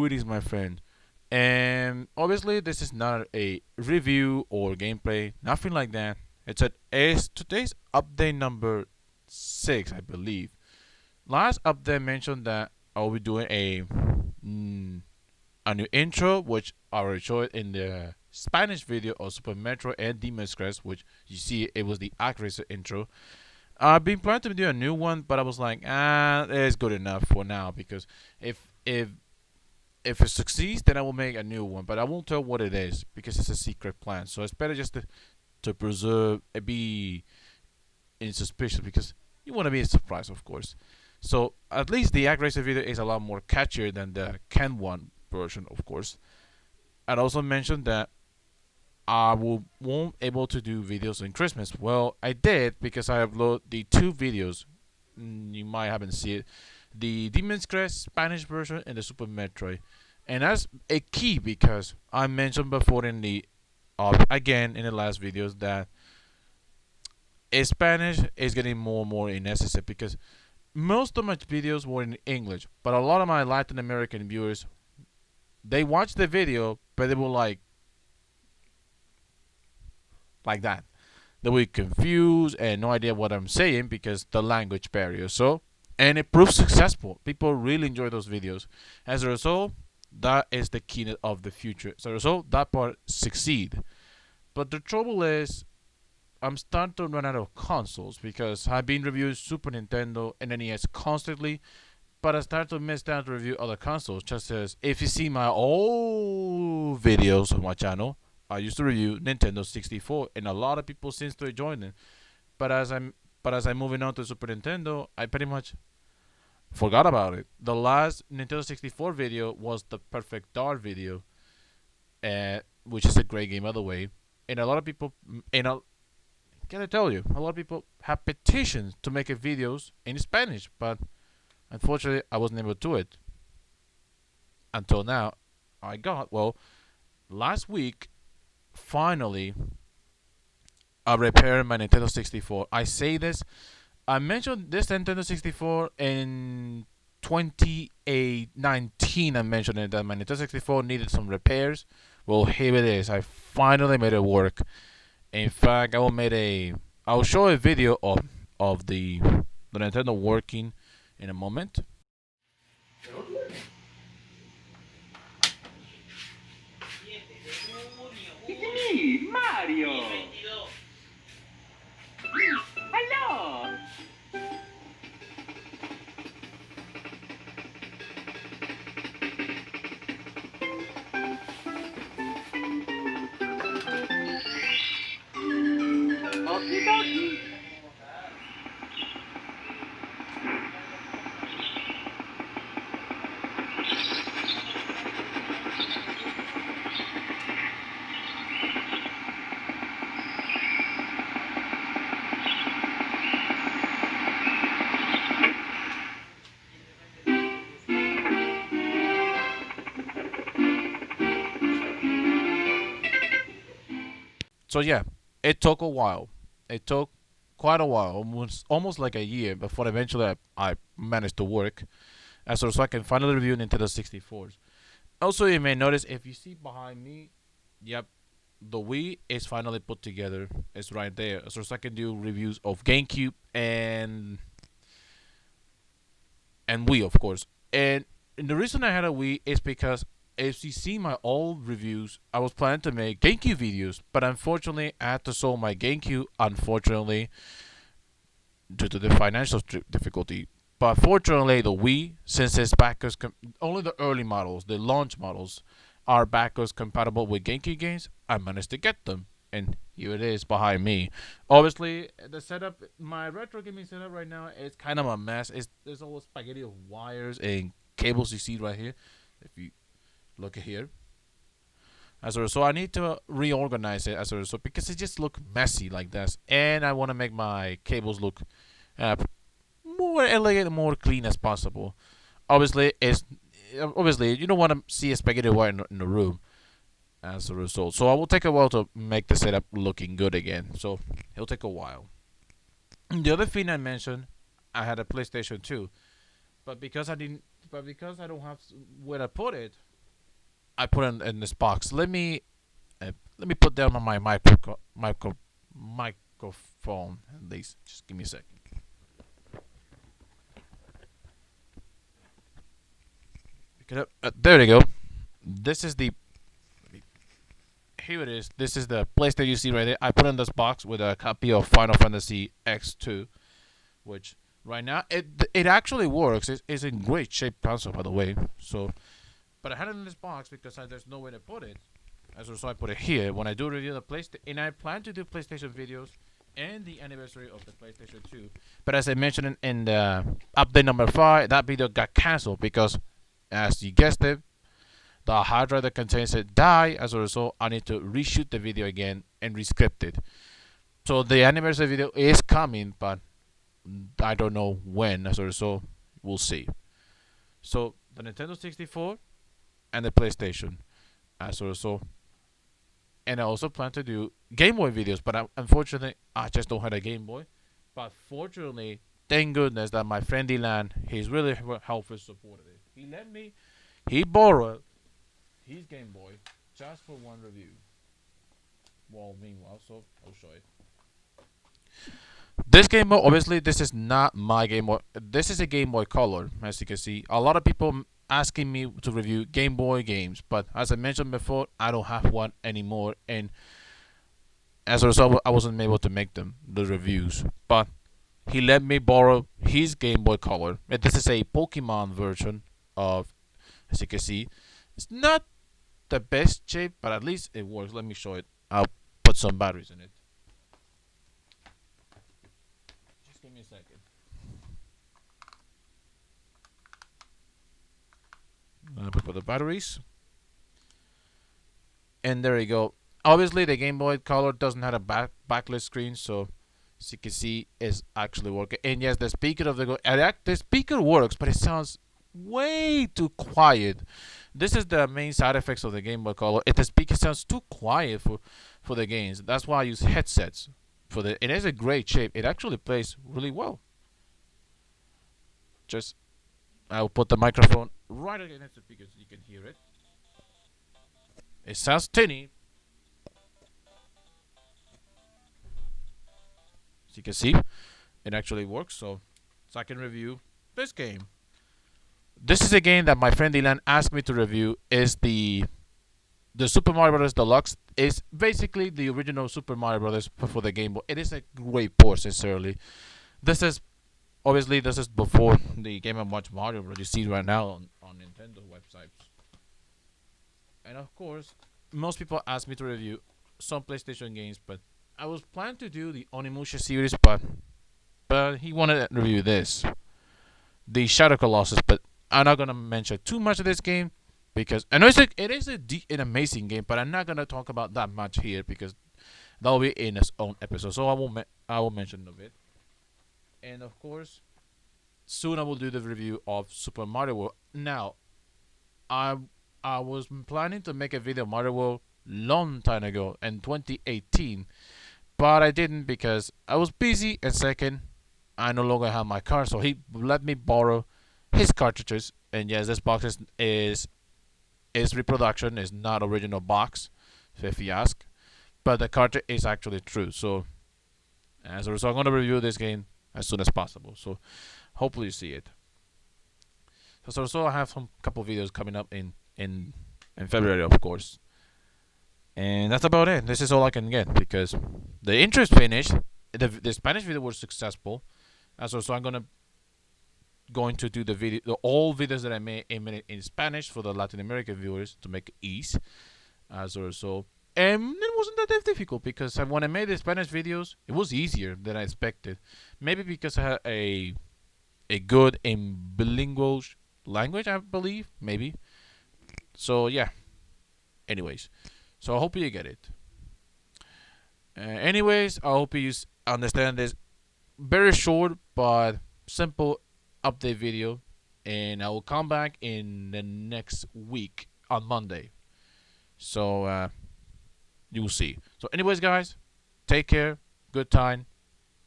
Greetings, my friend. And obviously, this is not a review or gameplay, nothing like that. It's today's update number 6, I believe. Last update mentioned that I'll be doing mm, a new intro, which I already showed in the Spanish video of Super Metro and Demon's Crest, which you see it was the Actracer intro. I've been planning to do a new one, but I was like, it's good enough for now because if if if it succeeds, then I will make a new one, but I won't tell what it is because it's a secret plan. So it's better just to preserve, be in suspicion because you want to be a surprise, of course. So at least the Ag Racer video is a lot more catchier than the Ken one version, of course. I'd also mentioned that won't able to do videos on Christmas. Well, I did because I uploaded the two videos. You might haven't seen it, the Demon's Crest Spanish version and the Super Metroid, and that's a key because I mentioned before in the again in the last videos that Spanish is getting more and more necessary because most of my videos were in English, but a lot of my Latin American viewers they watched the video, but they were like that. They were confused and no idea what I'm saying because the language barrier. So, and it proved successful. People really enjoy those videos. As a result, that is the key of the future. As a result, that part succeed. But the trouble is, I'm starting to run out of consoles because I've been reviewing Super Nintendo and NES constantly, but I start to miss out to review other consoles. Just as if you see my old videos on my channel, I used to review Nintendo 64, and a lot of people seem to join it. But as I'm moving on to Super Nintendo, I pretty much forgot about it. The last Nintendo 64 video was the Perfect Dark video, which is a great game by the way. And a lot of people, can I tell you, a lot of people have petitions to make a videos in Spanish, but unfortunately, I wasn't able to do it until now. Last week finally I repaired my Nintendo 64. I say this, I mentioned this Nintendo 64 in 2019. I mentioned it that my Nintendo 64 needed some repairs. Well, here it is. I finally made it work. In fact, I'll show a video of the Nintendo working in a moment. It's me, Mario. Hello. Okie dokie. So yeah, it took a while. It took quite a while, almost like a year before eventually I managed to work. So I can finally review Nintendo 64s. Also, you may notice if you see behind me, yep, the Wii is finally put together. It's right there. So I can do reviews of GameCube and Wii, of course. And the reason I had a Wii is because if you see my old reviews, I was planning to make GameCube videos, but unfortunately, I had to sell my GameCube. Unfortunately, due to the financial difficulty. But fortunately, the Wii, since it's backwards, only the early models, the launch models, are backwards compatible with GameCube games. I managed to get them, and here it is behind me. Obviously, the setup, my retro gaming setup right now is kind of a mess. There's all spaghetti of wires and cables you see right here. If you look at here, as a result, I need to reorganize it as a result because it just look messy like this, and I want to make my cables look uh, more elegant, more clean as possible. Obviously, you don't want to see a spaghetti wire in the room as a result. So I will take a while to make the setup looking good again. So it'll take a while. The other thing I mentioned, I had a PlayStation 2, but because I don't have where to put it, I put in this box. Let me put down on my microphone at least. Just give me a second. There you go. This is the Here it is. This is the place that you see right there. I put in this box with a copy of Final Fantasy X2, which right now it actually works. It's in great shape console, by the way. So, but I had it in this box because there's no way to put it. As a result, I put it here. When I do review the PlayStation, and I plan to do PlayStation videos and the anniversary of the PlayStation 2. But as I mentioned in the update number 5, that video got cancelled because, as you guessed it, the hard drive that contains it died. As a result, I need to reshoot the video again and rescript it. So the anniversary video is coming, but I don't know when. As a result, we'll see. So the Nintendo 64 and the PlayStation. As a result, and I also plan to do Game Boy videos, but unfortunately, I just don't have a Game Boy. But fortunately, thank goodness that my friend Dylan, he's really helpful, supported it. He borrowed his Game Boy just for one review. Well, meanwhile, so I'll show it. This Game Boy, obviously, this is not my Game Boy. This is a Game Boy Color, as you can see. A lot of people asking me to review Game Boy games, but as I mentioned before, I don't have one anymore, and as a result, I wasn't able to make the reviews. But he let me borrow his Game Boy Color, and this is a Pokemon version of, as you can see, it's not the best shape, but at least it works. Let me show it. I'll put some batteries in it. Just give me a second. Put the batteries. And there you go. Obviously, the Game Boy Color doesn't have a backlit screen, so as you can see, it's actually working. And yes, the speaker of the speaker works, but it sounds way too quiet. This is the main side effects of the Game Boy Color. If the speaker sounds too quiet for the games, that's why I use headsets. It is a great shape. It actually plays really well. Just I'll put the microphone right against the speaker so you can hear it. It sounds tinny. As you can see, it actually works. So I can review this game. This is a game that my friend Dylan asked me to review. Is the Super Mario Bros. Deluxe. Is basically the original Super Mario Bros. For the Game Boy. It is a great port, sincerely. This is before the Game & Watch Mario Bros. You see right now on Nintendo websites. And of course, most people ask me to review some PlayStation games, but I was planning to do the Onimusha series, but he wanted to review this, the Shadow Colossus. But I'm not gonna mention too much of this game because I know it is an amazing game, but I'm not gonna talk about that much here because that will be in its own episode. So I will mention a bit. And of course, soon I will do the review of Super Mario World. Now, I was planning to make a video of Mario World long time ago in 2018, but I didn't because I was busy, and second, I no longer have my card, so he let me borrow his cartridges. And yes, this box is reproduction, is not original box, if you ask, but the cartridge is actually true. So as a result, I'm gonna review this game as soon as possible. So hopefully you see it. So I have some couple videos coming up in February, of course. And that's about it. This is all I can get because the intro is finished. The Spanish video was successful. So I'm going to do all videos that I made in Spanish for the Latin American viewers to make it easy. As a result, and it wasn't that difficult because when I made the Spanish videos, it was easier than I expected. Maybe because I had a good and bilingual language, I believe. Maybe. So yeah. Anyways, so I hope you get it. Anyways, I hope you understand this very short but simple update video, and I will come back in the next week on Monday. So you'll see. So anyways, guys, take care. Good time.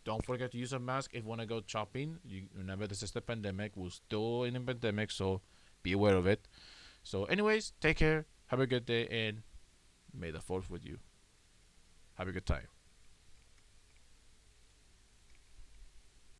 Don't forget to use a mask if you want to go shopping. You remember this is the pandemic. We're still in a pandemic, so be aware of it. So anyways, take care. Have a good day, and may the force with you. Have a good time.